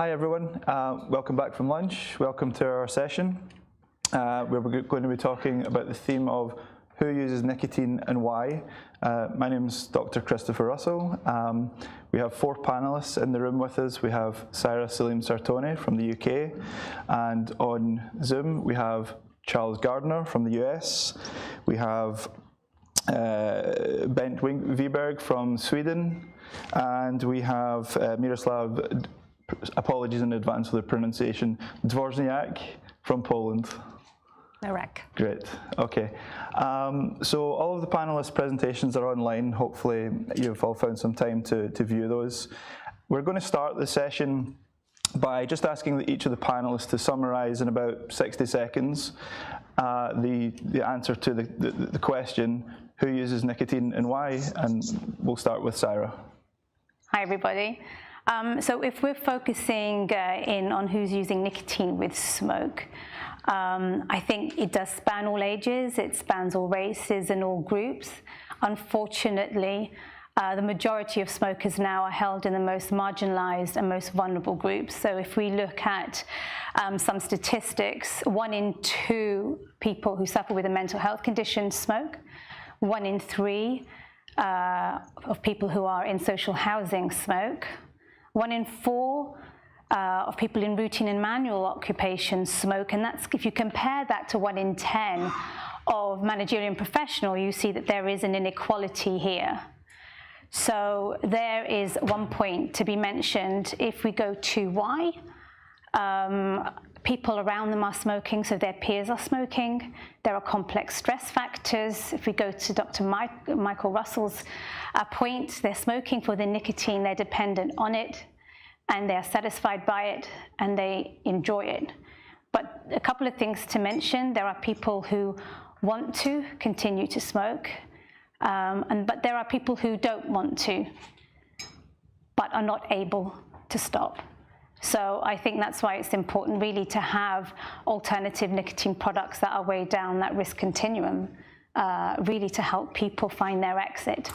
Hi everyone, welcome back from lunch. Welcome to our session where we're going to be talking about the theme of who uses nicotine and why. My name's Dr. Christopher Russell. We have 4 panellists in the room with us. We have Sarah Salim Sartone from the UK, and on Zoom we have Charles Gardner from the US. We have Bent Wiberg from Sweden, and we have Miroslav, apologies in advance for the pronunciation, Dvorzniak from Poland. Correct. Great, okay. So all of the panelists' presentations are online. Hopefully you've all found some time to view those. We're going to start the session by just asking each of the panelists to summarize in about 60 seconds the answer to the question, who uses nicotine and why? And we'll start with Sarah. Hi, everybody. So if we're focusing in on who's using nicotine with smoke, I think it does span all ages, it spans all races and all groups. Unfortunately, the majority of smokers now are held in the most marginalised and most vulnerable groups. So if we look at some statistics, 1 in 2 people who suffer with a mental health condition smoke, 1 in 3 of people who are in social housing smoke, 1 in 4 of people in routine and manual occupations smoke, and that's, if you compare that to 1 in 10 of managerial and professional, you see that there is an inequality here. So there is one point to be mentioned. If we go to why, people around them are smoking, so their peers are smoking. There are complex stress factors. If we go to Dr. Michael Russell's point, they're smoking for the nicotine, they're dependent on it, and they're satisfied by it, and they enjoy it. But a couple of things to mention: there are people who want to continue to smoke, but there are people who don't want to, but are not able to stop. So I think that's why it's important really to have alternative nicotine products that are way down that risk continuum, really to help people find their exit.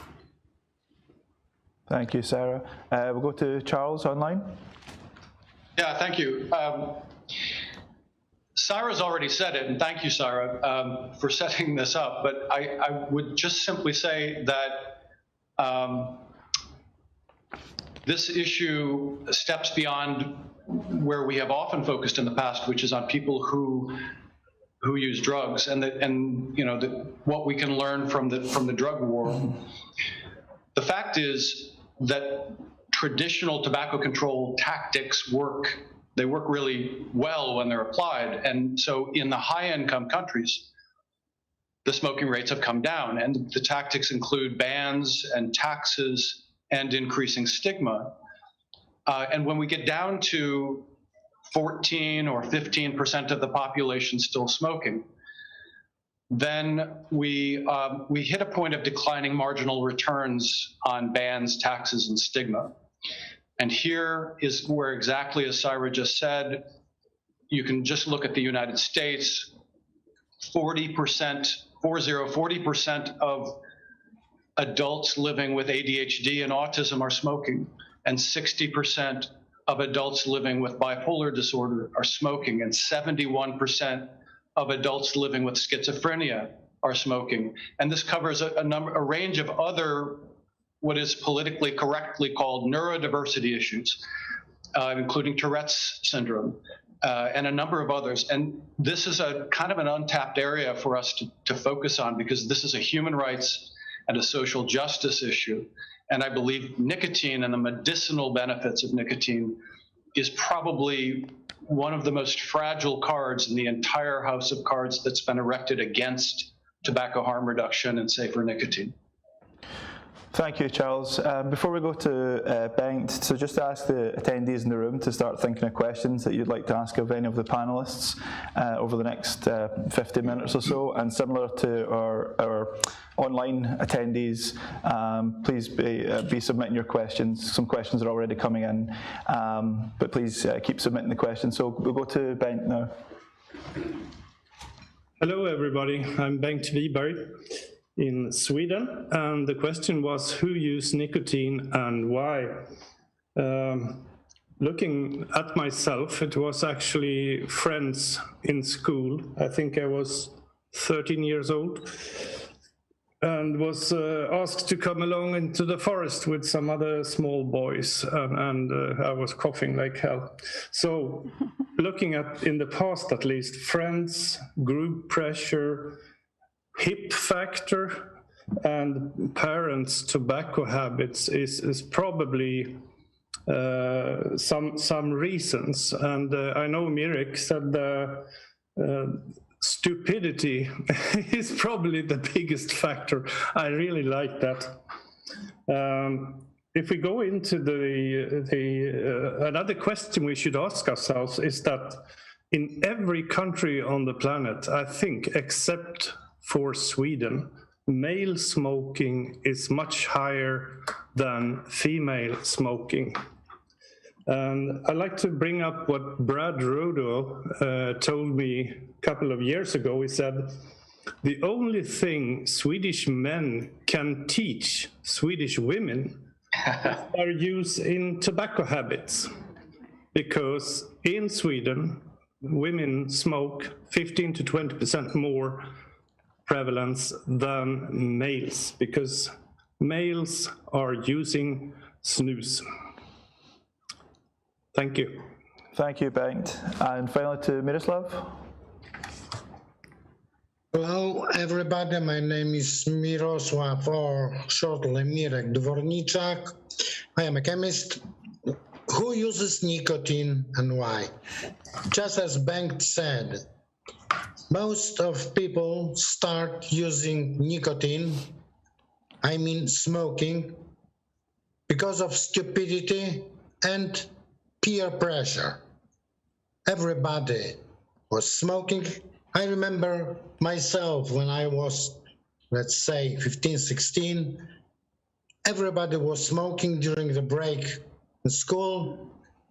Thank you, Sarah. We'll go to Charles online. Yeah, thank you. Sarah's already said it, and thank you, Sarah, for setting this up. But I would just simply say that this issue steps beyond where we have often focused in the past, which is on people who use drugs, and what we can learn from the drug war. The fact is that traditional tobacco control tactics work. They work really well when they're applied, and so in the high-income countries, the smoking rates have come down, and the tactics include bans and taxes and increasing stigma. And when we get down to 14 or 15% of the population still smoking, then we hit a point of declining marginal returns on bans, taxes, and stigma. And here is where, exactly as Sarah just said, you can just look at the United States. 40% of adults living with ADHD and autism are smoking, and 60% of adults living with bipolar disorder are smoking, and 71% of adults living with schizophrenia are smoking. And this covers a range of other, what is politically correctly called neurodiversity issues, including Tourette's syndrome, and a number of others. And this is a kind of an untapped area for us to focus on, because this is a human rights and a social justice issue. And I believe nicotine and the medicinal benefits of nicotine is probably one of the most fragile cards in the entire house of cards that's been erected against tobacco harm reduction and safer nicotine. Thank you, Charles. Before we go to Bengt, so just to ask the attendees in the room to start thinking of questions that you'd like to ask of any of the panellists over the next 50 minutes or so, and similar to our online attendees, please be submitting your questions. Some questions are already coming in, but please keep submitting the questions. So we'll go to Bengt now. Hello, everybody. I'm Bengt Wiberg in Sweden, and the question was, who use nicotine and why? looking at myself, it was actually friends in school. I think I was 13 years old and was asked to come along into the forest with some other small boys, and I was coughing like hell. So looking at, in the past at least, friends, group pressure, hip factor, and parents' tobacco habits is probably some reasons. And I know Mirek said stupidity is probably the biggest factor. I really like that. If we go into another question we should ask ourselves is that in every country on the planet, I think, except for Sweden, male smoking is much higher than female smoking. And I'd like to bring up what Brad Rodo told me a couple of years ago. He said, the only thing Swedish men can teach Swedish women are use in tobacco habits. Because in Sweden, women smoke 15 to 20% more prevalence than males, because males are using snus. Thank you. Thank you, Bengt. And finally to Miroslav. Hello, everybody. My name is Miroslav, or shortly Mirek Dvorniczak. I am a chemist. Who uses nicotine and why? Just as Bengt said, most of people start using nicotine, I mean smoking, because of stupidity and peer pressure. Everybody was smoking. I remember myself when I was, let's say, 15, 16, everybody was smoking during the break in school.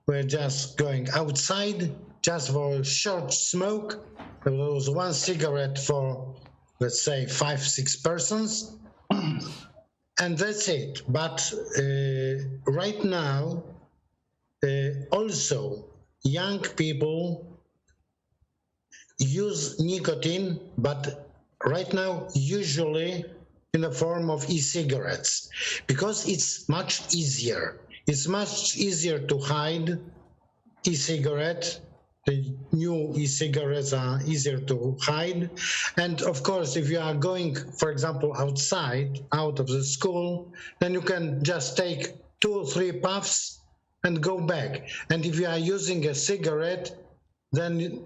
We're just going outside just for a short smoke. There was one cigarette for, let's say, 5, 6 persons, and that's it. But right now, also, young people use nicotine, but right now, usually in the form of e-cigarettes, because it's much easier. It's much easier to hide e-cigarette. The new e-cigarettes are easier to hide. And of course, if you are going, for example, outside, out of the school, then you can just take 2 or 3 puffs and go back. And if you are using a cigarette, then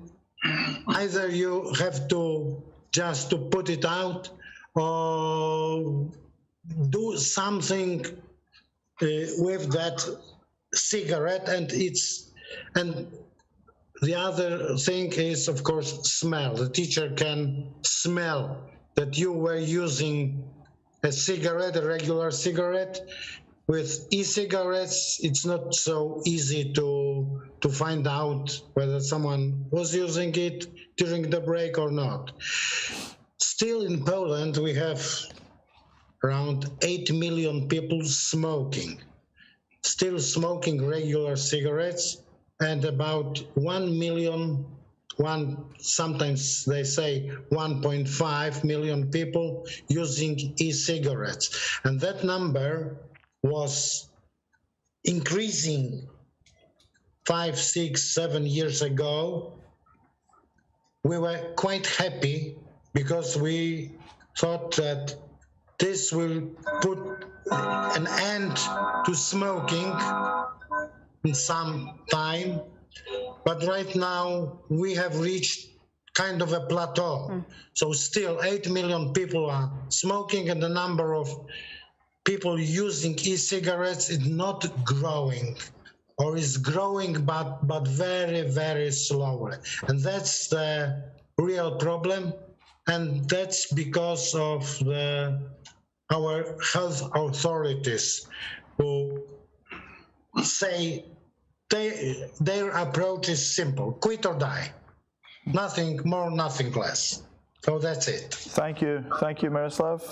either you have to just to put it out or do something with that cigarette, and the other thing is, of course, smell. The teacher can smell that you were using a cigarette, a regular cigarette. With e-cigarettes, it's not so easy to find out whether someone was using it during the break or not. Still in Poland, we have around 8 million people smoking, still smoking regular cigarettes, and about 1 million, sometimes they say 1.5 million people using e-cigarettes. And that number was increasing 5, 6, 7 years ago. We were quite happy because we thought that this will put an end to smoking in some time. But right now we have reached kind of a plateau. So still 8 million people are smoking, and the number of people using e-cigarettes is not growing, or is growing but very, very slowly. And that's the real problem. And that's because of our health authorities, who say their approach is simple: quit or die. Nothing more, nothing less. So that's it. Thank you, Miroslav.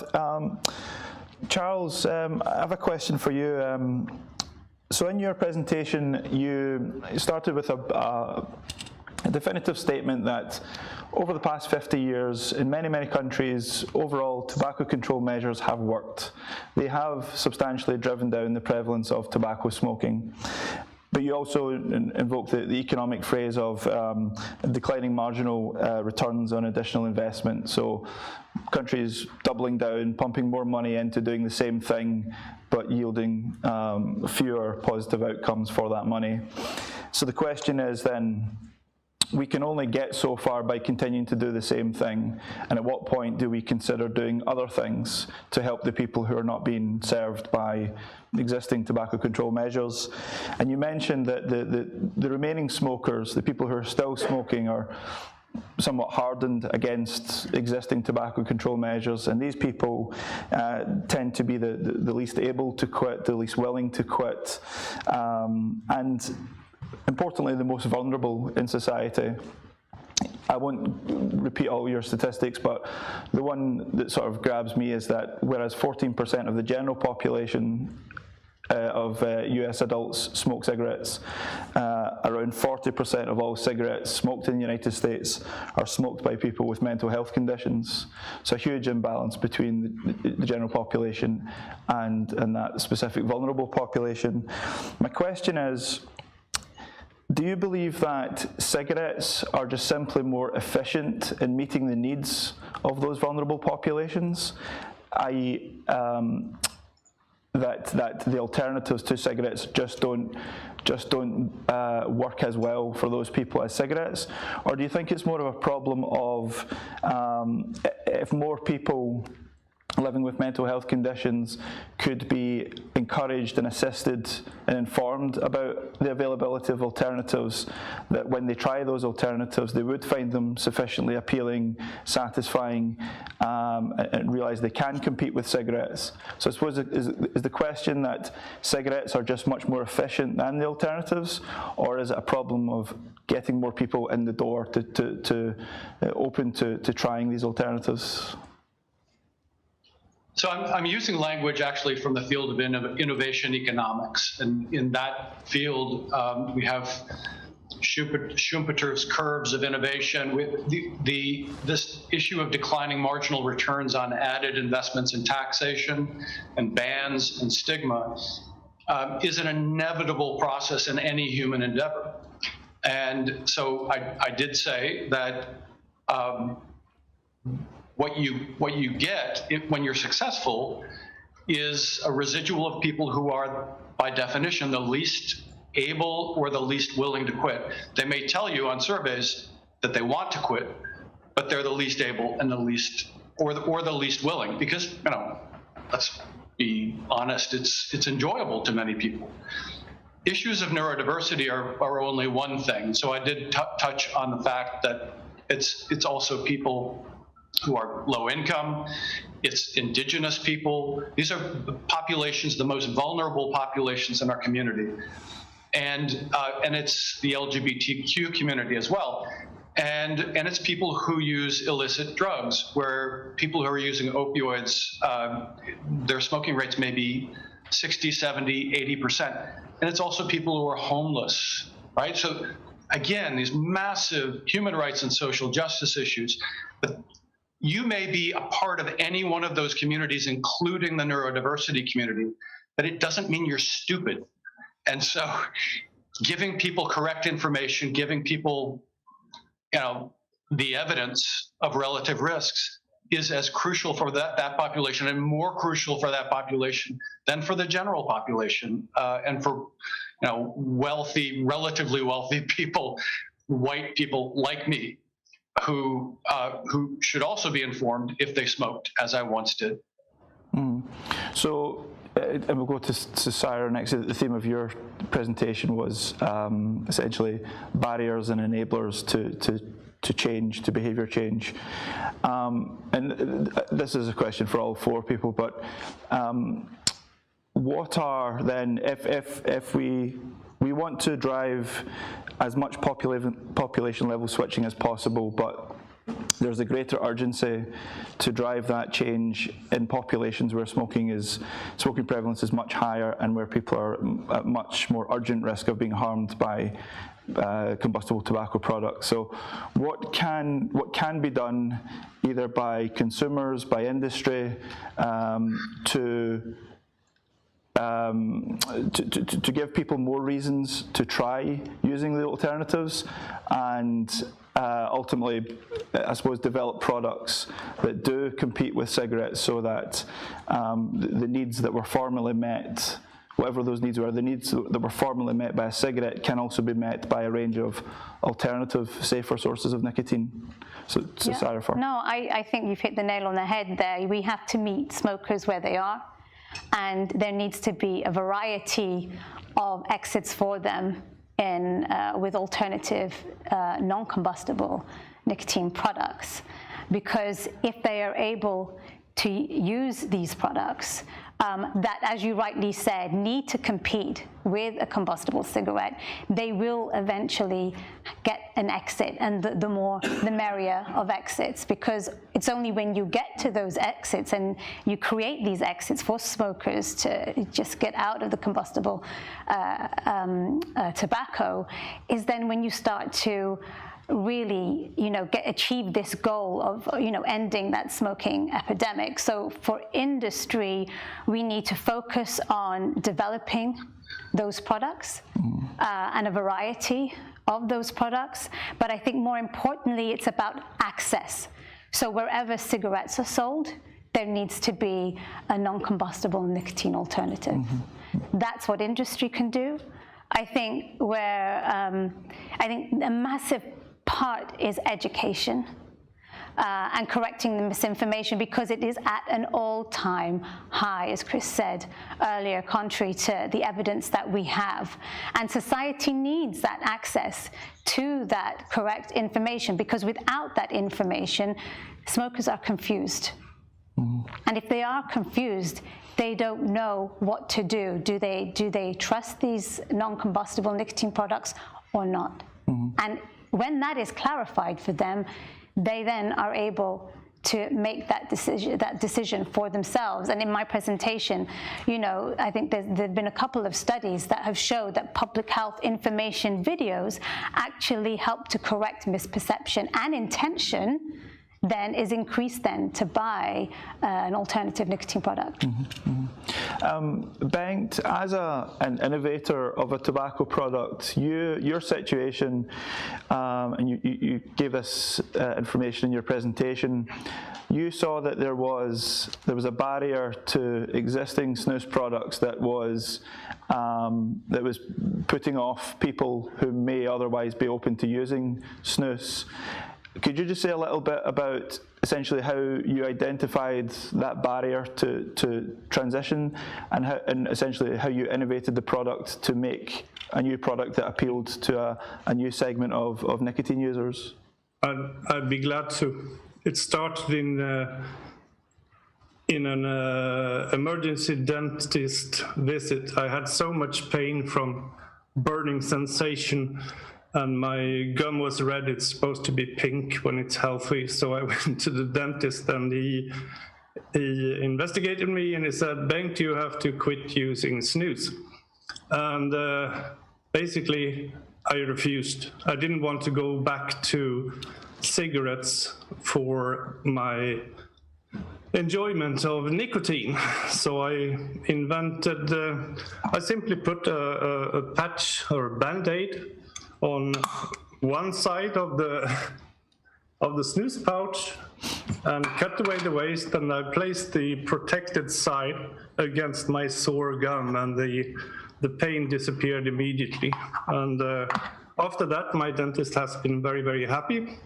Charles, I have a question for you. So in your presentation, you started with a definitive statement that over the past 50 years, in many, many countries, overall tobacco control measures have worked. They have substantially driven down the prevalence of tobacco smoking. But you also invoke the economic phrase of declining marginal returns on additional investment. So countries doubling down, pumping more money into doing the same thing, but yielding fewer positive outcomes for that money. So the question is then, we can only get so far by continuing to do the same thing, and at what point do we consider doing other things to help the people who are not being served by existing tobacco control measures? And you mentioned that the remaining smokers, the people who are still smoking, are somewhat hardened against existing tobacco control measures, and these people tend to be the least able to quit, the least willing to quit, and importantly, the most vulnerable in society. I won't repeat all your statistics, but the one that sort of grabs me is that whereas 14% of the general population of US adults smoke cigarettes, around 40% of all cigarettes smoked in the United States are smoked by people with mental health conditions. So a huge imbalance between the general population and that specific vulnerable population. My question is, do you believe that cigarettes are just simply more efficient in meeting the needs of those vulnerable populations, i.e., that the alternatives to cigarettes just don't work as well for those people as cigarettes? Or do you think it's more of a problem of if more people living with mental health conditions could be encouraged and assisted and informed about the availability of alternatives, that when they try those alternatives they would find them sufficiently appealing, satisfying, and realise they can compete with cigarettes? So I suppose is the question that cigarettes are just much more efficient than the alternatives, or is it a problem of getting more people in the door to open to trying these alternatives? So I'm using language actually from the field of innovation economics, and in that field we have Schumpeter's curves of innovation. With this issue of declining marginal returns on added investments in taxation and bans and stigma is an inevitable process in any human endeavor. And so I did say that what you get when you're successful is a residual of people who are, by definition, the least able or the least willing to quit. They may tell you on surveys that they want to quit, but they're the least able and the least or the least willing, because, you know, let's be honest, it's enjoyable to many people. Issues of neurodiversity are only one thing. So I did touch on the fact that it's also people who are low income, it's indigenous people. These are the populations, the most vulnerable populations in our community. And it's the LGBTQ community as well. And it's people who use illicit drugs, where people who are using opioids, their smoking rates may be 60, 70, 80%. And it's also people who are homeless, right? So again, these massive human rights and social justice issues. But you may be a part of any one of those communities, including the neurodiversity community, but it doesn't mean you're stupid. And so giving people correct information, giving people, you know, the evidence of relative risks is as crucial for that population, and more crucial for that population than for the general population, and for, you know, wealthy, relatively wealthy people, white people like me, who should also be informed if they smoked, as I once did. So, and we'll go to Sarah next. The theme of your presentation was essentially barriers and enablers to change, to behaviour change. And this is a question for all four people, but what are then, if we want to drive as much population level switching as possible, but there's a greater urgency to drive that change in populations where smoking prevalence is much higher and where people are at much more urgent risk of being harmed by combustible tobacco products. So what can be done either by consumers, by industry, to give people more reasons to try using the alternatives, and ultimately, I suppose, develop products that do compete with cigarettes, so that the needs that were formerly met, whatever those needs were, the needs that were formerly met by a cigarette can also be met by a range of alternative, safer sources of nicotine. So Sarah, No, I think you've hit the nail on the head there. We have to meet smokers where they are, and there needs to be a variety of exits for them with alternative non-combustible nicotine products, because if they are able to use these products that, as you rightly said, need to compete with a combustible cigarette, they will eventually get an exit, and the merrier of exits, because it's only when you get to those exits and you create these exits for smokers to just get out of the combustible tobacco, is then when you start to really, achieve this goal of, ending that smoking epidemic. So for industry, we need to focus on developing those products and a variety of those products. But I think more importantly, it's about access. So wherever cigarettes are sold, there needs to be a non-combustible nicotine alternative. That's what industry can do. I think a massive part is education and correcting the misinformation, because it is at an all-time high, as Chris said earlier, contrary to the evidence that we have. And society needs that access to that correct information, because without that information, smokers are confused. And if they are confused, they don't know what to do. Do they trust these non-combustible nicotine products or not? And when that is clarified for them, they then are able to make that decision for themselves. And in my presentation, I think there've been a couple of studies that have showed that public health information videos actually help to correct misperception, and intention then is increased then to buy an alternative nicotine product. Bengt, as an innovator of a tobacco product, your situation, and you gave us information in your presentation, you saw that there was a barrier to existing snus products that was putting off people who may otherwise be open to using snus. Could you just say a little bit about essentially how you identified that barrier to transition, and essentially how you innovated the product to make a new product that appealed to a new segment of nicotine users? I'd be glad to. It started in an emergency dentist visit. I had so much pain from burning sensation, and my gum was red. It's supposed to be pink when it's healthy. So I went to the dentist, and he investigated me, and he said, "Bengt, you have to quit using snus." And basically, I refused. I didn't want to go back to cigarettes for my enjoyment of nicotine. So I invented, I simply put a patch or a Band-Aid on one side of the snus pouch and cut away the waste, and I placed the protected side against my sore gum, and the pain disappeared immediately. And after that, my dentist has been very, very happy.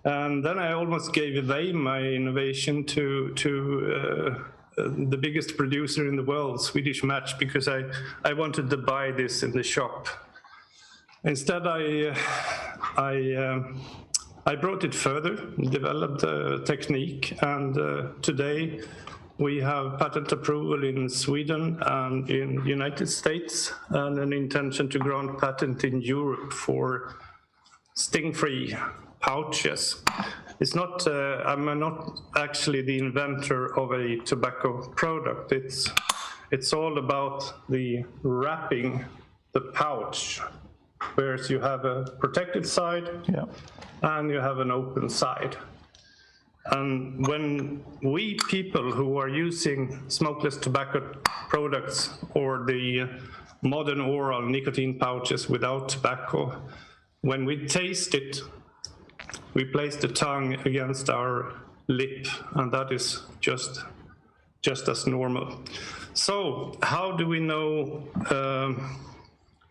And then I almost gave away my innovation to the biggest producer in the world, Swedish Match, because I wanted to buy this in the shop. Instead, I brought it further, developed a technique, and today we have patent approval in Sweden and in United States, and an intention to grant patent in Europe for sting-free pouches. It's not, I'm not actually the inventor of a tobacco product. It's all about the wrapping, the pouch, whereas you have a protected side and you have an open side. And when we people who are using smokeless tobacco products or the modern oral nicotine pouches without tobacco, when we taste it, we place the tongue against our lip, and that is just as normal. So how do we know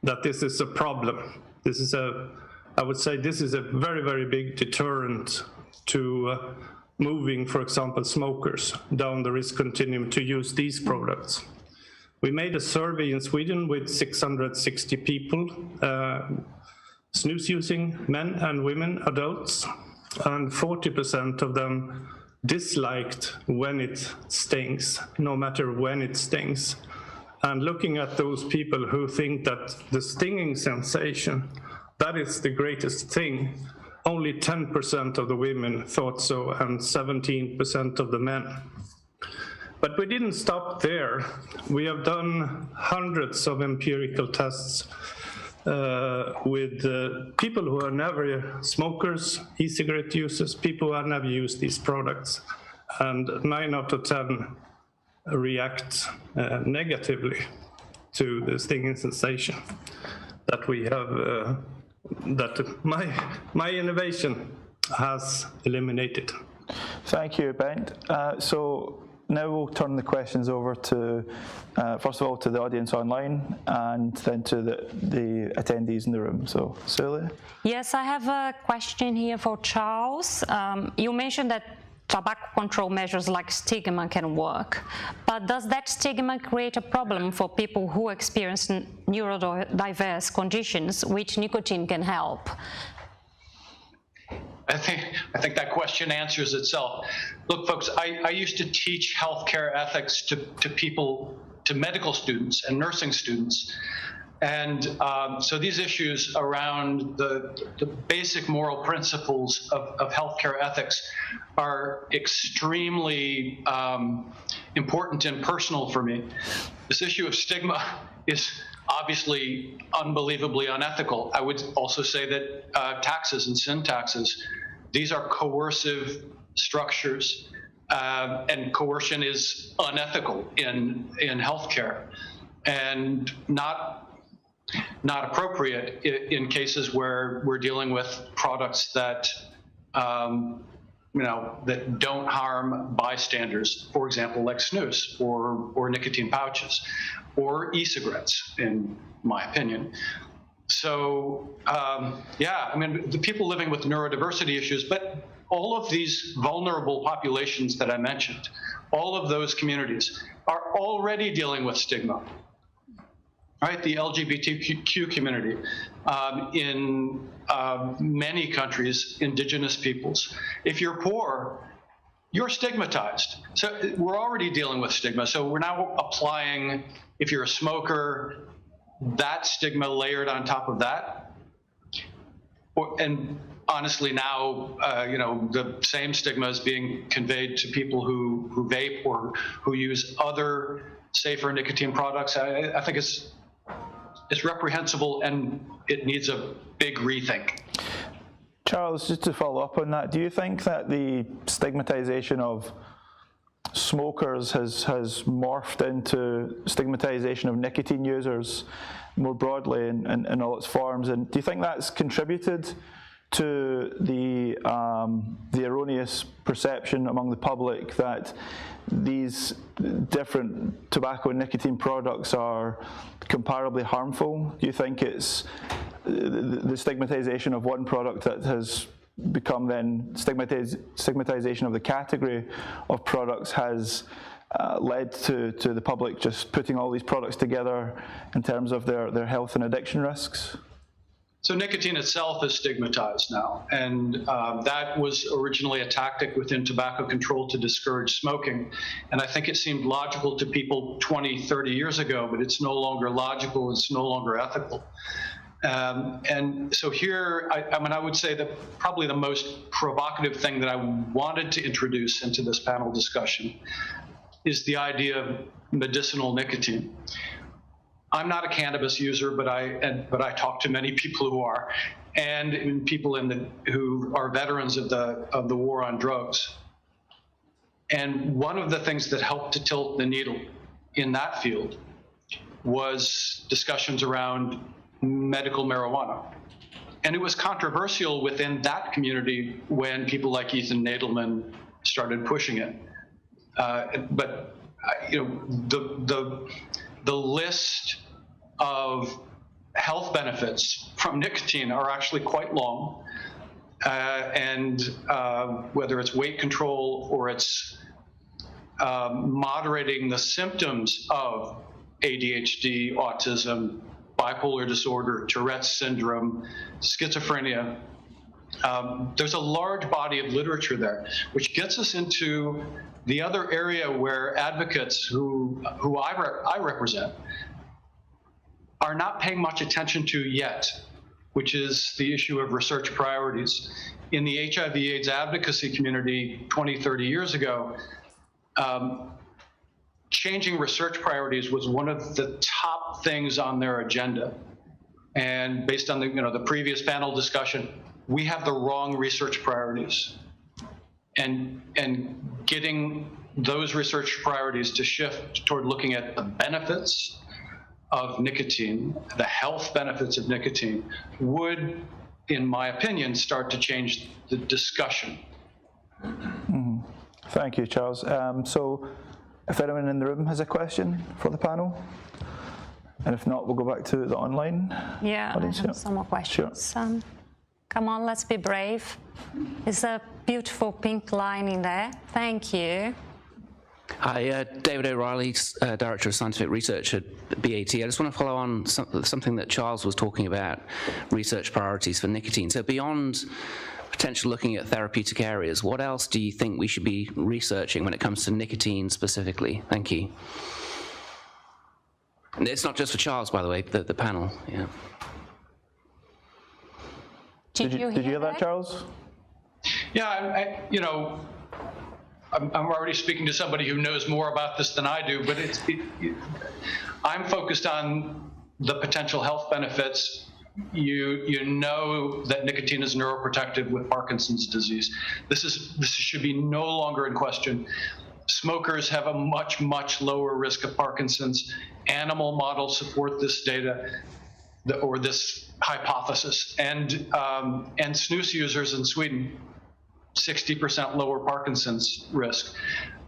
that this is a problem? I would say this is a very, very big deterrent to moving, for example, smokers down the risk continuum to use these products. We made a survey in Sweden with 660 people, snus-using men and women, adults, and 40% of them disliked when it stings, no matter when it stings. And looking at those people who think that the stinging sensation, that is the greatest thing, only 10% of the women thought so, and 17% of the men. But we didn't stop there. We have done hundreds of empirical tests with people who are never smokers, e-cigarette users, people who have never used these products. And 9 out of 10 react negatively to the stinging sensation that we have, that my innovation has eliminated. Thank you, Bengt. So now we'll turn the questions over to, first of all, to the audience online, and then to the attendees in the room. So, Sule? Yes, I have a question here for Charles. You mentioned that tobacco control measures like stigma can work, but does that stigma create a problem for people who experience neurodiverse conditions, which nicotine can help? I think that question answers itself. Look, folks, I used to teach healthcare ethics to people, to medical students and nursing students. And so these issues around the basic moral principles of healthcare ethics are extremely important and personal for me. This issue of stigma is obviously unbelievably unethical. I would also say that taxes and sin taxes, these are coercive structures, and coercion is unethical in healthcare, and not appropriate in cases where we're dealing with products that that don't harm bystanders, for example, like snus or nicotine pouches or e-cigarettes, in my opinion. So yeah, I mean, the people living with neurodiversity issues, but all of these vulnerable populations that I mentioned, all of those communities are already dealing with stigma. Right, the LGBTQ community in many countries, indigenous peoples. If you're poor, you're stigmatized. So we're already dealing with stigma. So we're now applying, if you're a smoker, that stigma layered on top of that. And honestly, now the same stigma is being conveyed to people who vape or who use other safer nicotine products. I think it's reprehensible, and it needs a big rethink. Charles, just to follow up on that, do you think that the stigmatization of smokers has morphed into stigmatization of nicotine users more broadly in all its forms? And do you think that's contributed to the erroneous perception among the public that these different tobacco and nicotine products are comparably harmful? Do you think it's the stigmatization of one product that has become then stigmatization of the category of products has led to the public just putting all these products together in terms of their health and addiction risks? So nicotine itself is stigmatized now, and that was originally a tactic within tobacco control to discourage smoking. And I think it seemed logical to people 20, 30 years ago, but it's no longer logical, it's no longer ethical. And so here, I would say that probably the most provocative thing that I wanted to introduce into this panel discussion is the idea of medicinal nicotine. I'm not a cannabis user, but I talk to many people who are, and people who are veterans of the war on drugs. And one of the things that helped to tilt the needle in that field was discussions around medical marijuana. And it was controversial within that community when people like Ethan Nadelman started pushing it. But the list of health benefits from nicotine are actually quite long. And whether it's weight control or it's moderating the symptoms of ADHD, autism, bipolar disorder, Tourette's syndrome, schizophrenia. There's a large body of literature there, which gets us into the other area where advocates who I represent are not paying much attention to yet, which is the issue of research priorities. In the HIV/AIDS advocacy community 20, 30 years ago, changing research priorities was one of the top things on their agenda. And based on the previous panel discussion, we have the wrong research priorities. And getting those research priorities to shift toward looking at the benefits of nicotine, the health benefits of nicotine, would, in my opinion, start to change the discussion. Mm-hmm. Thank you, Charles. So if anyone in the room has a question for the panel, and if not, we'll go back to the online audience. I have some more questions. Sure. Come on, let's be brave. There's a beautiful pink line in there. Thank you. Hi, David O'Reilly, Director of Scientific Research at BAT. I just want to follow on something that Charles was talking about, research priorities for nicotine. So beyond potentially looking at therapeutic areas, what else do you think we should be researching when it comes to nicotine specifically? Thank you. And it's not just for Charles, by the way, the panel. Yeah. Did you hear that, Charles? Yeah, I'm already speaking to somebody who knows more about this than I do, but I'm focused on the potential health benefits. You know that nicotine is neuroprotective with Parkinson's disease. This should be no longer in question. Smokers have a much, much lower risk of Parkinson's. Animal models support this data, or this hypothesis. And snus users in Sweden, 60% lower Parkinson's risk.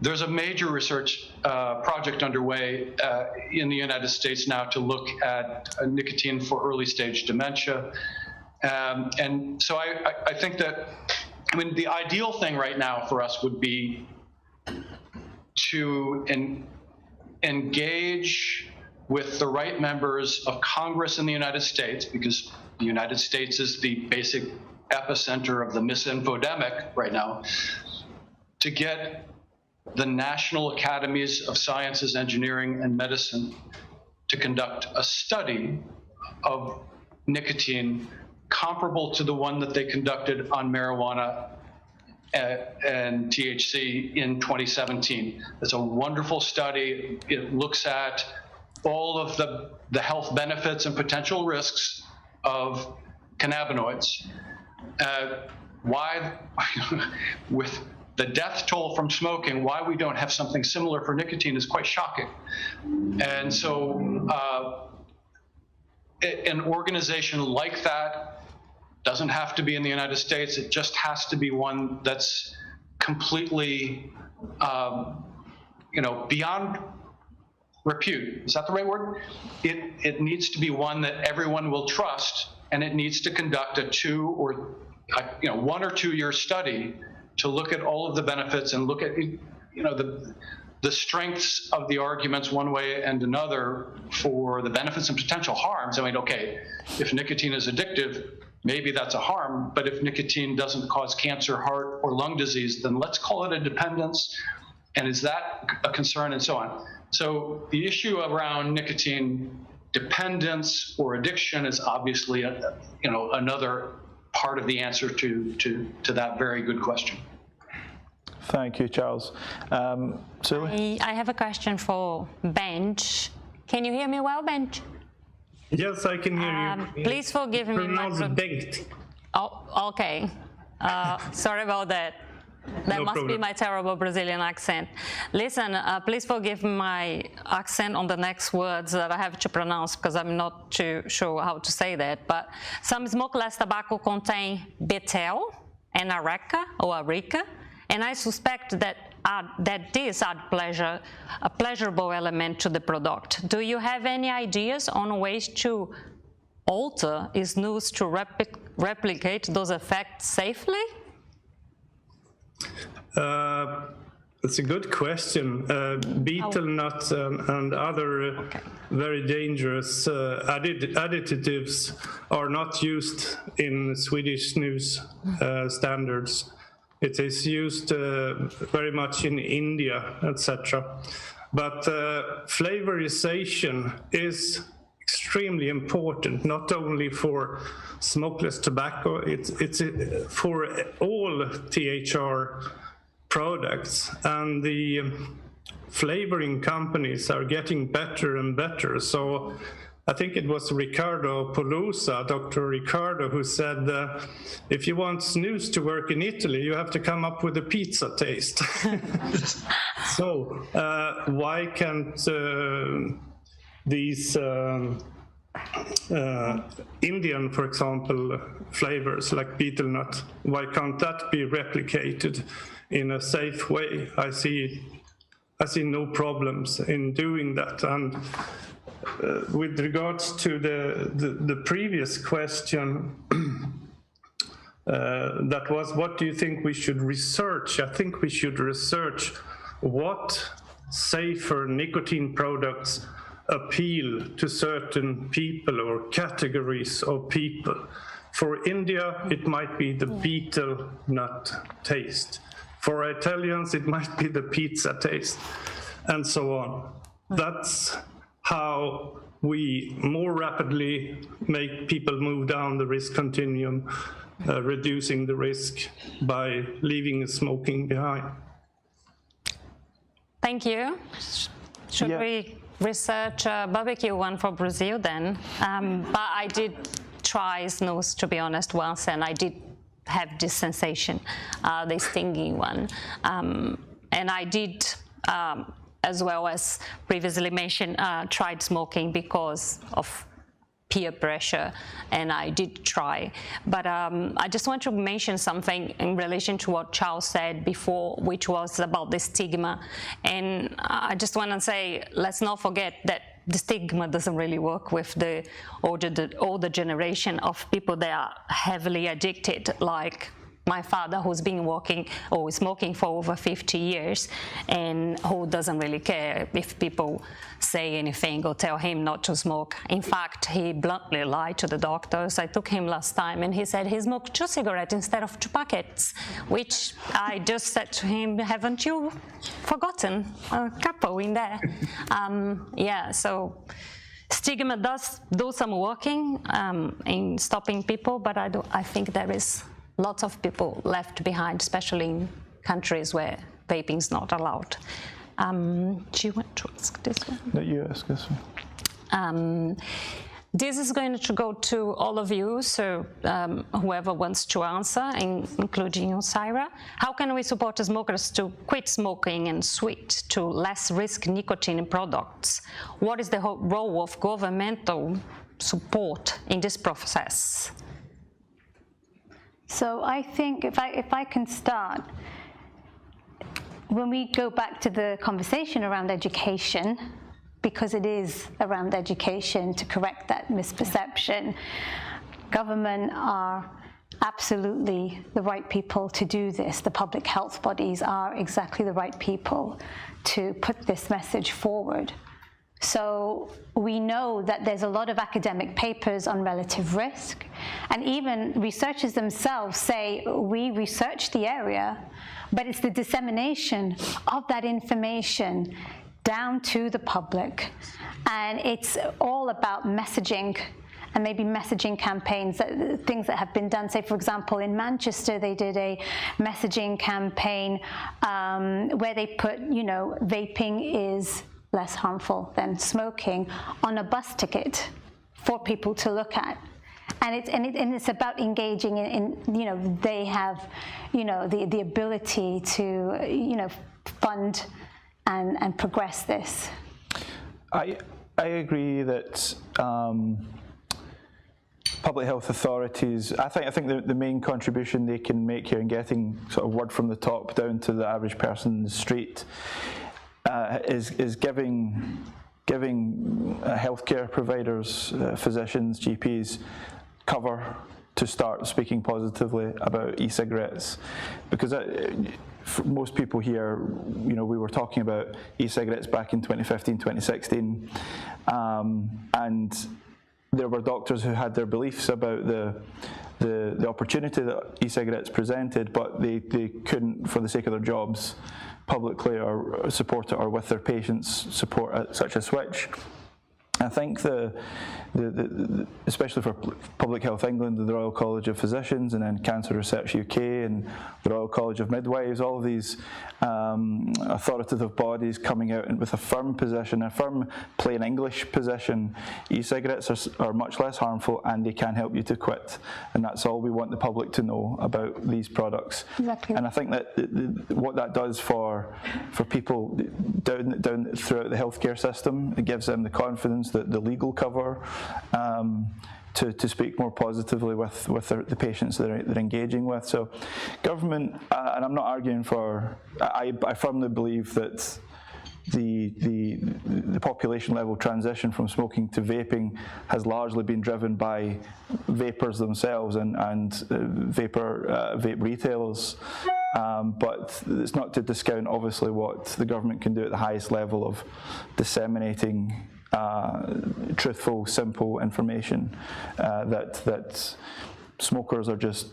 There's a major research project underway in the United States now to look at nicotine for early stage dementia. And so I think that, the ideal thing right now for us would be to engage with the right members of Congress in the United States, because the United States is the basic epicenter of the misinfodemic right now, to get the National Academies of Sciences, Engineering, and Medicine to conduct a study of nicotine comparable to the one that they conducted on marijuana and THC in 2017. It's a wonderful study. It looks at all of the health benefits and potential risks of cannabinoids. Why, with the death toll from smoking, why we don't have something similar for nicotine is quite shocking. And so an organization like that doesn't have to be in the United States. It just has to be one that's completely, beyond repute. Is that the right word? It needs to be one that everyone will trust, and it needs to conduct a 1 or 2 year study to look at all of the benefits and look at the strengths of the arguments one way and another for the benefits and potential harms. If nicotine is addictive, maybe that's a harm, but if nicotine doesn't cause cancer, heart, or lung disease, then let's call it a dependence, and is that a concern, and so on. So the issue around nicotine dependence or addiction is obviously another part of the answer to that very good question. Thank you, Charles. Suli? I have a question for Benj. Can you hear me well, Benj? Yes, I can hear you. Please forgive me. Pronounce Bengt. Oh, okay. Sorry about that. That No must problem. be my terrible Brazilian accent. Listen, please forgive my accent on the next words that I have to pronounce because I'm not too sure how to say that. But some smokeless tobacco contain betel and areca or areca, and I suspect that this add a pleasurable element to the product. Do you have any ideas on ways to alter snus to replicate those effects safely? It's a good question. Betel nuts and other very dangerous additives are not used in Swedish snus standards. It is used very much in India, etc. But flavorization is extremely important, not only for smokeless tobacco, it's for all THR products, and the flavoring companies are getting better and better. So I think it was Riccardo Polosa, Dr. Riccardo, who said, if you want snus to work in Italy, you have to come up with a pizza taste. So why can't these Indian, for example, flavors like betel nut, why can't that be replicated in a safe way? I see no problems in doing that. And with regards to the previous question, that was, what do you think we should research? I think we should research what safer nicotine products appeal to certain people or categories of people. For India, it might be the betel nut taste. For Italians, it might be the pizza taste, and so on. That's how we more rapidly make people move down the risk continuum, reducing the risk by leaving smoking behind. Thank you. Should we research a barbecue one for Brazil then? But I did try snus, to be honest, once, and I did have this sensation, the stinging one. And I did, as well as previously mentioned, tried smoking because of peer pressure, and I did try. But I just want to mention something in relation to what Charles said before, which was about the stigma. And I just want to say, let's not forget that the stigma doesn't really work with the older generation of people that are heavily addicted, like my father, who's been working or smoking for over 50 years and who doesn't really care if people say anything or tell him not to smoke. In fact, he bluntly lied to the doctors. I took him last time and he said he smoked 2 cigarettes instead of 2 packets, which I just said to him, haven't you forgotten a couple in there? Yeah, so stigma does do some working in stopping people, but I think there is lots of people left behind, especially in countries where vaping is not allowed. Do you want to ask this one? No, you ask this one. This is going to go to all of you, so whoever wants to answer, including you, Syra. How can we support smokers to quit smoking and switch to less risk nicotine products? What is the role of governmental support in this process? So I think if I can start, when we go back to the conversation around education, because it is around education to correct that misperception, government are absolutely the right people to do this. The public health bodies are exactly the right people to put this message forward. So we know that there's a lot of academic papers on relative risk, and even researchers themselves say, we researched the area, but it's the dissemination of that information down to the public. And it's all about messaging, and maybe messaging campaigns, things that have been done. Say, for example, in Manchester, they did a messaging campaign where they put, vaping is less harmful than smoking on a bus ticket for people to look at. And it's about engaging in they have, the ability to, fund and progress this. I agree that public health authorities, I think the main contribution they can make here in getting sort of word from the top down to the average person in the street is giving healthcare providers, physicians, GPs, cover to start speaking positively about e-cigarettes, because for most people here, we were talking about e-cigarettes back in 2015, 2016, and there were doctors who had their beliefs about the opportunity that e-cigarettes presented, but they couldn't, for the sake of their jobs, publicly or support it, or with their patients support such a switch. I think especially for Public Health England, the Royal College of Physicians, and then Cancer Research UK and the Royal College of Midwives, all of these authoritative bodies coming out with a firm position, a firm plain English position. E-cigarettes are much less harmful and they can help you to quit. And that's all we want the public to know about these products. Exactly. And I think that what that does for people down throughout the healthcare system, it gives them the confidence, the legal cover, to speak more positively with the patients that they're engaging with. So government, and I'm not arguing for, I firmly believe that the population level transition from smoking to vaping has largely been driven by vapers themselves and vape retailers. But it's not to discount, obviously, what the government can do at the highest level of disseminating truthful, simple information that smokers are just,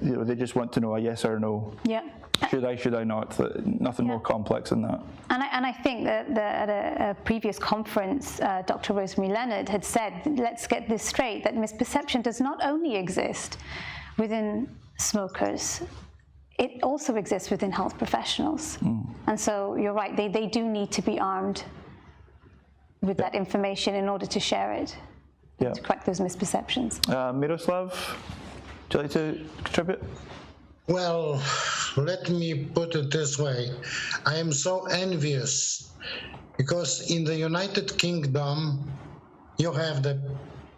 they just want to know a yes or a no. Yeah. Should I not? Nothing more complex than that. And I think that at a previous conference, Dr. Rosemary Leonard had said, let's get this straight, that misperception does not only exist within smokers, it also exists within health professionals. And so you're right, they do need to be armed with that information in order to share it, to correct those misperceptions. Miroslav, would you like to contribute? Well, let me put it this way. I am so envious because in the United Kingdom, you have the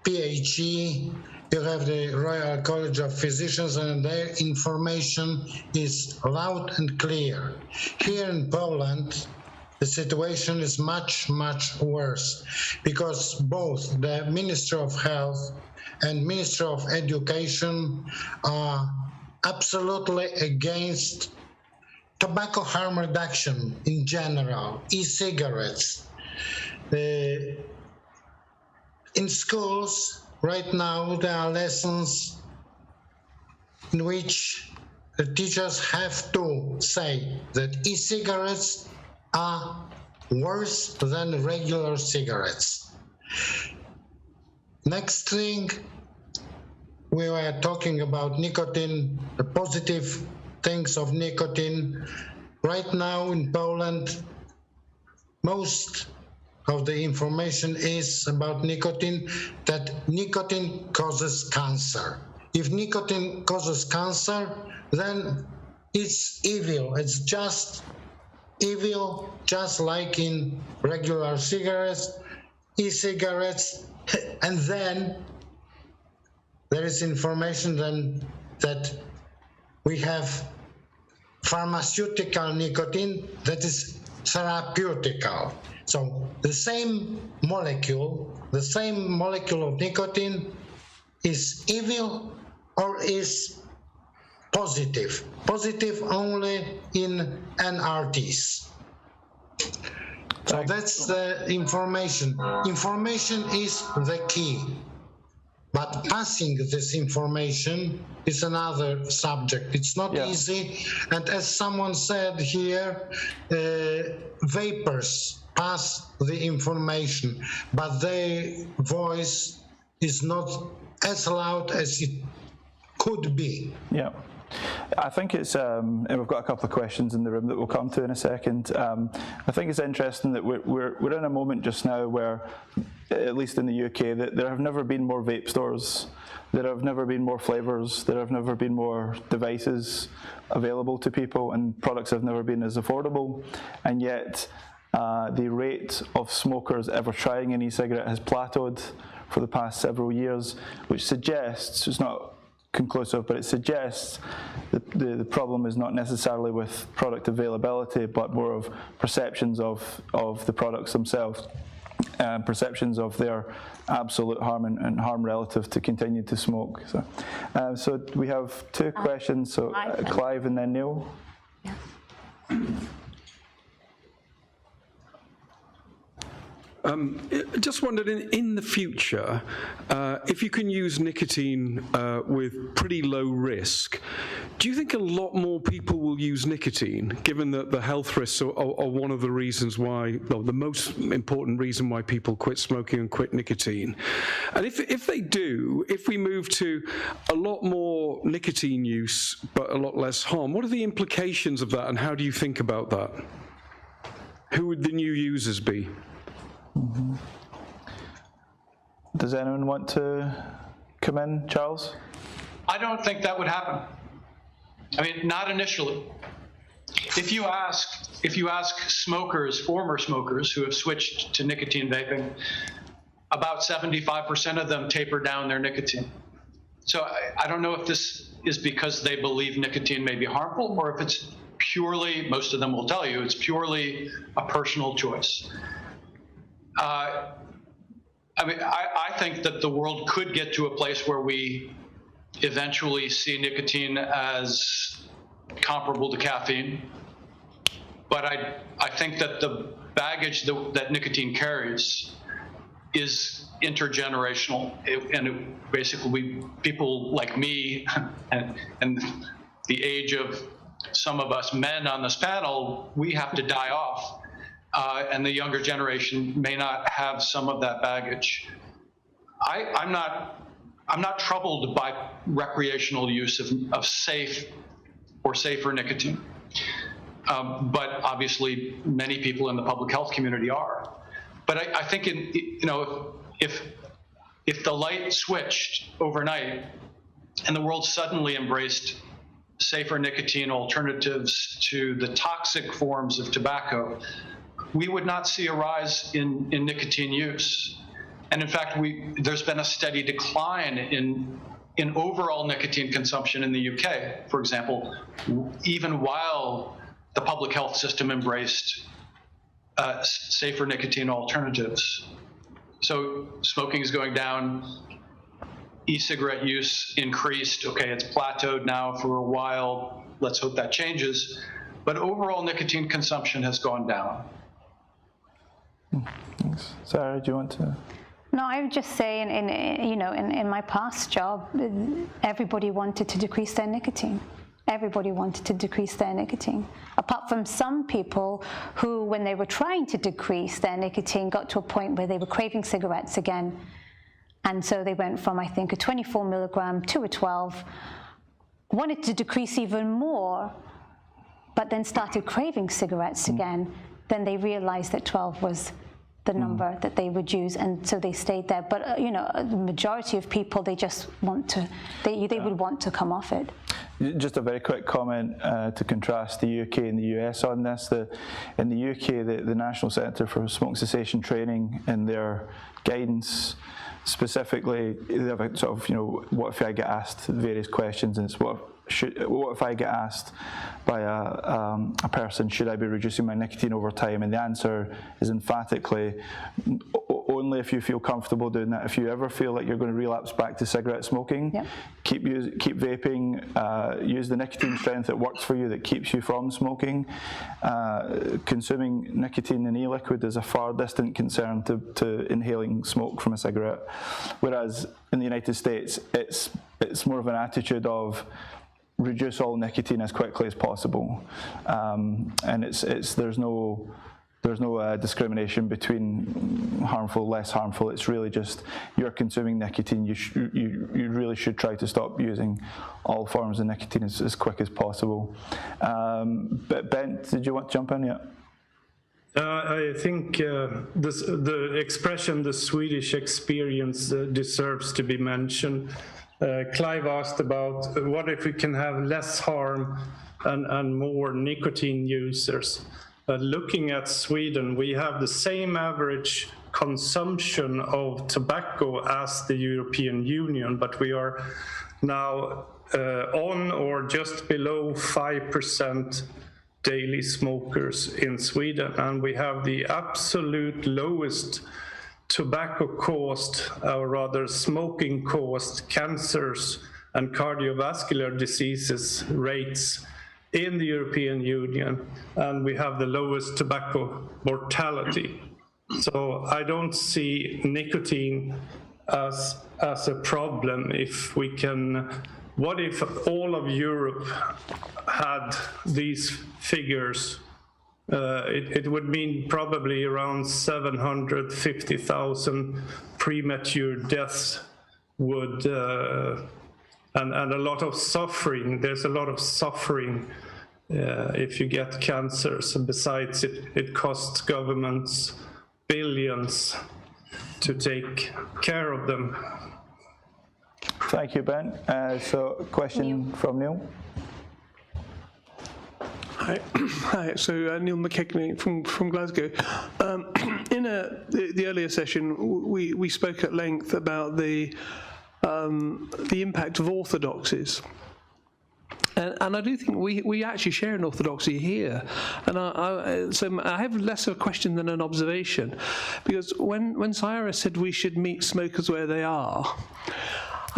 PHE, you have the Royal College of Physicians, and their information is loud and clear. Here in Poland, the situation is much, much worse because both the Ministry of Health and Ministry of Education are absolutely against tobacco harm reduction in general, e-cigarettes. In schools, right now, there are lessons in which the teachers have to say that e-cigarettes are worse than regular cigarettes. Next thing, we were talking about nicotine, the positive things of nicotine. Right now in Poland, most of the information is about nicotine, that nicotine causes cancer. If nicotine causes cancer, then it's evil. It's just evil, just like in regular cigarettes, e-cigarettes, and then there is information then that we have pharmaceutical nicotine that is therapeutical. So the same molecule of nicotine is evil or is positive. Positive only in NRTs. So that's the information. Information is the key. But passing this information is another subject. It's not easy. And as someone said here, vapers pass the information, but their voice is not as loud as it could be. Yeah. I think it's, and we've got a couple of questions in the room that we'll come to in a second. I think it's interesting that we're in a moment just now where, at least in the UK, that there have never been more vape stores, there have never been more flavours, there have never been more devices available to people, and products have never been as affordable, and yet the rate of smokers ever trying an e-cigarette has plateaued for the past several years, which suggests, it's not conclusive, but it suggests that the problem is not necessarily with product availability, but more of perceptions of the products themselves, perceptions of their absolute harm and harm relative to continue to smoke. So we have two questions, so Clive and then Neil. Yeah. Just wondered, in the future, if you can use nicotine with pretty low risk, do you think a lot more people will use nicotine, given that the health risks are one of the reasons why, well, the most important reason why people quit smoking and quit nicotine? And if they do, if we move to a lot more nicotine use but a lot less harm, what are the implications of that, and how do you think about that? Who would the new users be? Mm-hmm. Does anyone want to come in, Charles? I don't think that would happen. I mean, not initially. If you ask smokers, former smokers who have switched to nicotine vaping, about 75% of them taper down their nicotine. So I don't know if this is because they believe nicotine may be harmful, or if it's purely, most of them will tell you, it's purely a personal choice. I mean, I think that the world could get to a place where we eventually see nicotine as comparable to caffeine. But I think that the baggage that nicotine carries is intergenerational. Basically, people like me and the age of some of us men on this panel, we have to die off. And the younger generation may not have some of that baggage. I'm not troubled by recreational use of safe or safer nicotine, but obviously many people in the public health community are. But I think if the light switched overnight and the world suddenly embraced safer nicotine alternatives to the toxic forms of tobacco, we would not see a rise in nicotine use. And in fact, there's been a steady decline in overall nicotine consumption in the UK, for example, even while the public health system embraced safer nicotine alternatives. So smoking is going down, e-cigarette use increased. Okay, it's plateaued now for a while. Let's hope that changes. But overall nicotine consumption has gone down. Thanks. Sarah, do you want to? No, I would just say, in my past job, everybody wanted to decrease their nicotine. Everybody wanted to decrease their nicotine. Apart from some people who, when they were trying to decrease their nicotine, got to a point where they were craving cigarettes again. And so they went from, I think, a 24 milligram to a 12, wanted to decrease even more, but then started craving cigarettes again. Then they realized that 12 was the number that they would use, and so they stayed there. But the majority of people, they just want to, they would want to come off it. Just a very quick comment to contrast the UK and the US on this. In the UK, the National Centre for Smoke Cessation Training, in their guidance, specifically, they have a sort of, what if I get asked various questions, and it's what if I get asked by a person, should I be reducing my nicotine over time? And the answer is emphatically, only if you feel comfortable doing that. If you ever feel like you're going to relapse back to cigarette smoking, yep, keep vaping, use the nicotine strength that works for you, that keeps you from smoking. Consuming nicotine in e-liquid is a far distant concern to inhaling smoke from a cigarette. Whereas in the United States, it's more of an attitude of reduce all nicotine as quickly as possible, and there's there's no discrimination between harmful, less harmful. It's really just you're consuming nicotine. You really should try to stop using all forms of nicotine as quick as possible. But Ben, did you want to jump in yet? I think the expression "the Swedish experience" deserves to be mentioned. Clive asked about what if we can have less harm and more nicotine users. Looking at Sweden, we have the same average consumption of tobacco as the European Union, but we are now on or just below 5% daily smokers in Sweden, and we have the absolute lowest tobacco-caused, or rather smoking-caused, cancers and cardiovascular diseases rates in the European Union, and we have the lowest tobacco mortality. So I don't see nicotine as a problem if we can. What if all of Europe had these figures? It would mean probably around 750,000 premature deaths would, and a lot of suffering. There's a lot of suffering if you get cancers, and besides it costs governments billions to take care of them. Thank you, Ben. So, question from Neil. Hi. So Neil McKechnie from Glasgow. In the earlier session, we spoke at length about the impact of orthodoxies. And I do think we actually share an orthodoxy here. And so I have less of a question than an observation. Because when Cyrus said we should meet smokers where they are,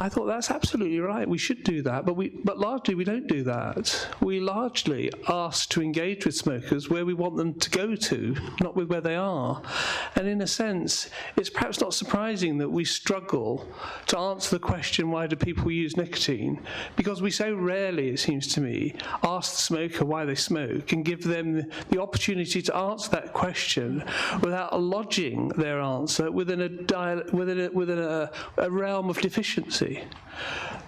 I thought that's absolutely right. We should do that, but largely we don't do that. We largely ask to engage with smokers where we want them to go to, not with where they are. And in a sense, it's perhaps not surprising that we struggle to answer the question, why do people use nicotine? Because we so rarely, it seems to me, ask the smoker why they smoke and give them the opportunity to answer that question without lodging their answer within a realm of deficiency.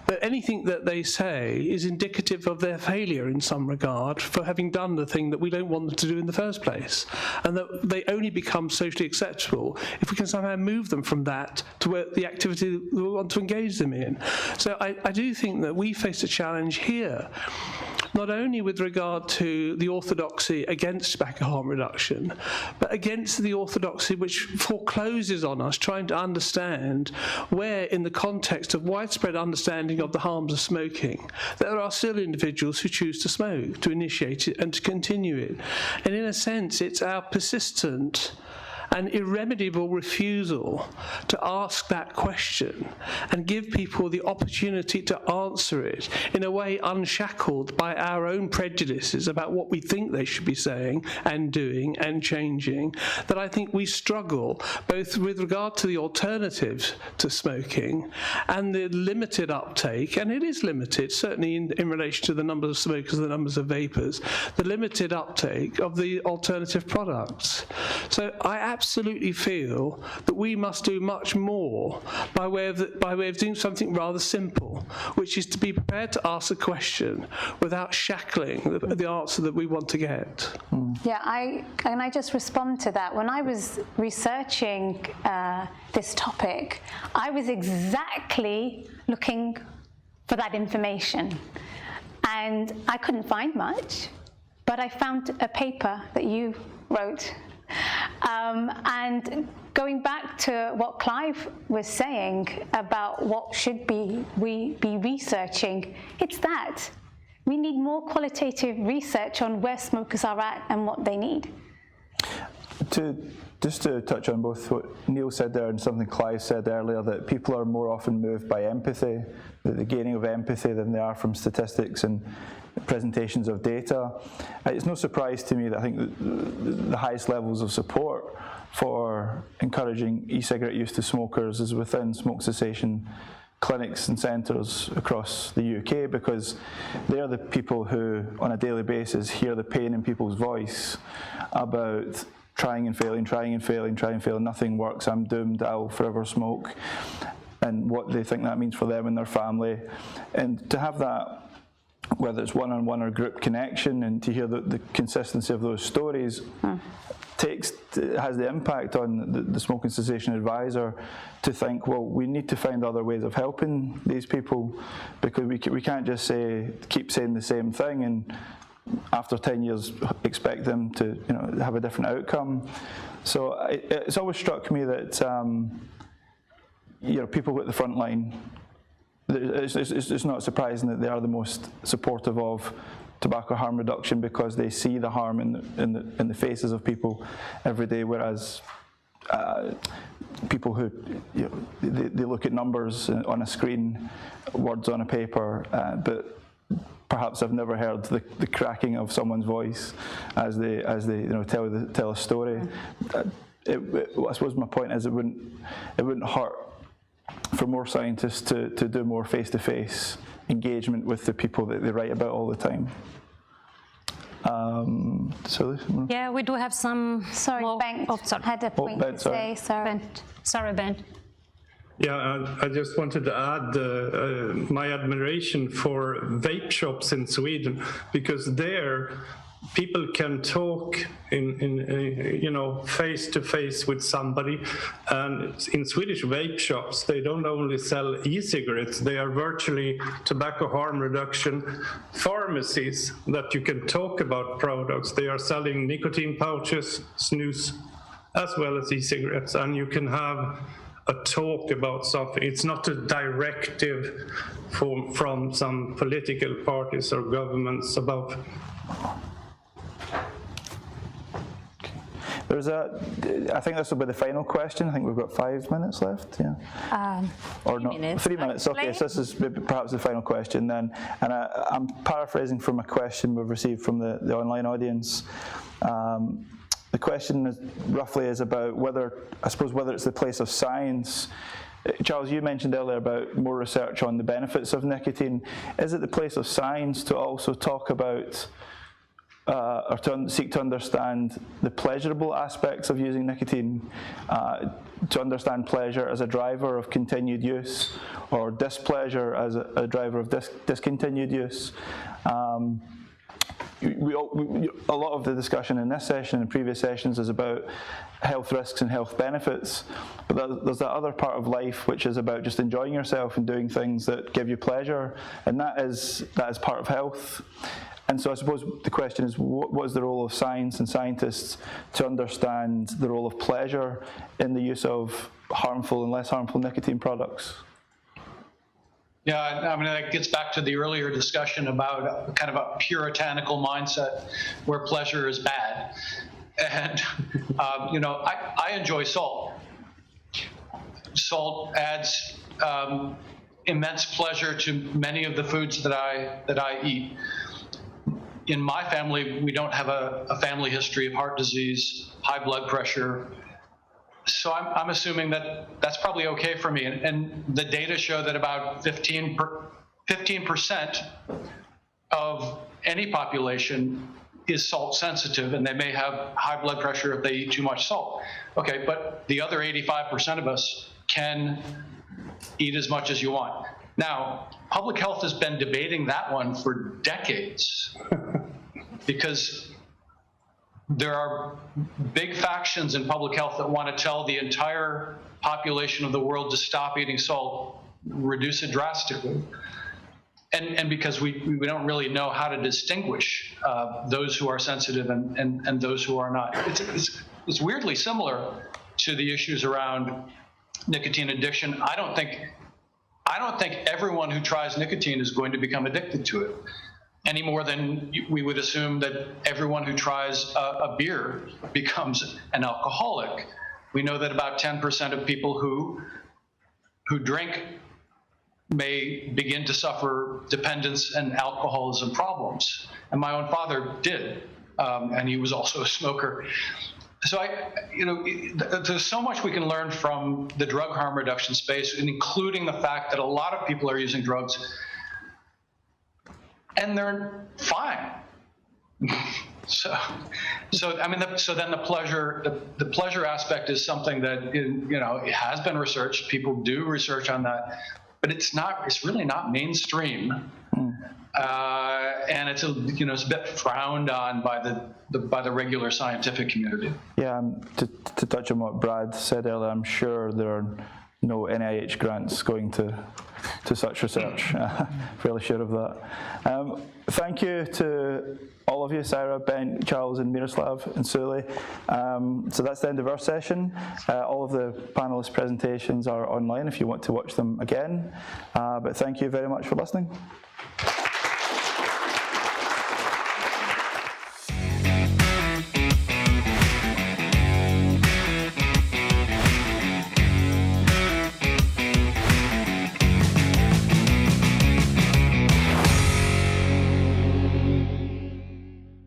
That anything that they say is indicative of their failure in some regard for having done the thing that we don't want them to do in the first place, and that they only become socially acceptable if we can somehow move them from that to where the activity that we want to engage them in. So I do think that we face a challenge here, not only with regard to the orthodoxy against tobacco harm reduction, but against the orthodoxy which forecloses on us trying to understand where, in the context of widespread understanding of the harms of smoking, there are still individuals who choose to smoke, to initiate it and to continue it. And in a sense, it's our persistent and irremediable refusal to ask that question and give people the opportunity to answer it in a way unshackled by our own prejudices about what we think they should be saying and doing and changing, that I think we struggle both with regard to the alternatives to smoking and the limited uptake, and it is limited, certainly in relation to the numbers of smokers and the numbers of vapors, the limited uptake of the alternative products. So I absolutely feel that we must do much more by way of doing something rather simple, which is to be prepared to ask a question without shackling the answer that we want to get. Yeah, can I just respond to that? When I was researching this topic, I was exactly looking for that information, and I couldn't find much, but I found a paper that you wrote. And going back to what Clive was saying about what should we be researching, it's that. We need more qualitative research on where smokers are at and what they need. Just to touch on both what Neil said there and something Clive said earlier, that people are more often moved by empathy, the gaining of empathy, than they are from statistics and presentations of data. It's no surprise to me that I think the highest levels of support for encouraging e-cigarette use to smokers is within smoke cessation clinics and centres across the UK, because they're the people who on a daily basis hear the pain in people's voice about trying and failing, nothing works, I'm doomed, I'll forever smoke, and what they think that means for them and their family. And to have that, whether it's one-on-one or group connection, and to hear the consistency of those stories, has the impact on the smoking cessation advisor to think, well, we need to find other ways of helping these people, because we can't just keep saying the same thing and after 10 years expect them to have a different outcome. So it's always struck me that people at the front line, it's not surprising that they are the most supportive of tobacco harm reduction, because they see the harm in the faces of people every day, whereas people who they look at numbers on a screen, words on a paper, but perhaps I've never heard the cracking of someone's voice as they tell a story. I suppose my point is it wouldn't hurt for more scientists to do more face-to-face engagement with the people that they write about all the time. Yeah, we do have some. Sorry, Bengt had a point to say. Sorry, Ben. Yeah, I just wanted to add my admiration for vape shops in Sweden, because there people can talk in face to face with somebody. And in Swedish vape shops, they don't only sell e-cigarettes, they are virtually tobacco harm reduction pharmacies that you can talk about products. They are selling nicotine pouches, snus, as well as e-cigarettes, and you can have a talk about something. It's not a directive from some political parties or governments about. I think this will be the final question. I think we've got 5 minutes left. Yeah. Or no, 3 minutes. Okay, so this is perhaps the final question then. And I'm paraphrasing from a question we've received from the online audience. The question is about whether it's the place of science. Charles, you mentioned earlier about more research on the benefits of nicotine. Is it the place of science to also talk about or to seek to understand the pleasurable aspects of using nicotine, to understand pleasure as a driver of continued use, or displeasure as a driver of discontinued use? A lot of the discussion in this session and previous sessions is about health risks and health benefits, but there's that other part of life which is about just enjoying yourself and doing things that give you pleasure, and that is part of health. And so I suppose the question is, what is the role of science and scientists to understand the role of pleasure in the use of harmful and less harmful nicotine products? Yeah, I mean, that gets back to the earlier discussion about kind of a puritanical mindset where pleasure is bad. And, I enjoy salt. Salt adds immense pleasure to many of the foods that I eat. In my family, we don't have a family history of heart disease, high blood pressure. So I'm assuming that that's probably okay for me. And the data show that about 15% of any population is salt sensitive, and they may have high blood pressure if they eat too much salt. Okay, but the other 85% of us can eat as much as you want. Now, public health has been debating that one for decades because there are big factions in public health that want to tell the entire population of the world to stop eating salt, reduce it drastically. And because we don't really know how to distinguish those who are sensitive and those who are not. It's weirdly similar to the issues around nicotine addiction. I don't think everyone who tries nicotine is going to become addicted to it, any more than we would assume that everyone who tries a beer becomes an alcoholic. We know that about 10% of people who drink may begin to suffer dependence and alcoholism problems. And my own father did, and he was also a smoker. So there's so much we can learn from the drug harm reduction space, including the fact that a lot of people are using drugs and they're fine. So I mean, so then the pleasure aspect is something that, you know, it has been researched. People do research on that, but it's really not mainstream. And it's it's a bit frowned on by the regular scientific community. Yeah, to touch on what Brad said earlier, I'm sure there are no NIH grants going to such research. Fairly sure of that. Thank you to all of you, Sarah, Ben, Charles, and Miroslav, and Suli. So that's the end of our session. All of the panelists' presentations are online if you want to watch them again. But thank you very much for listening.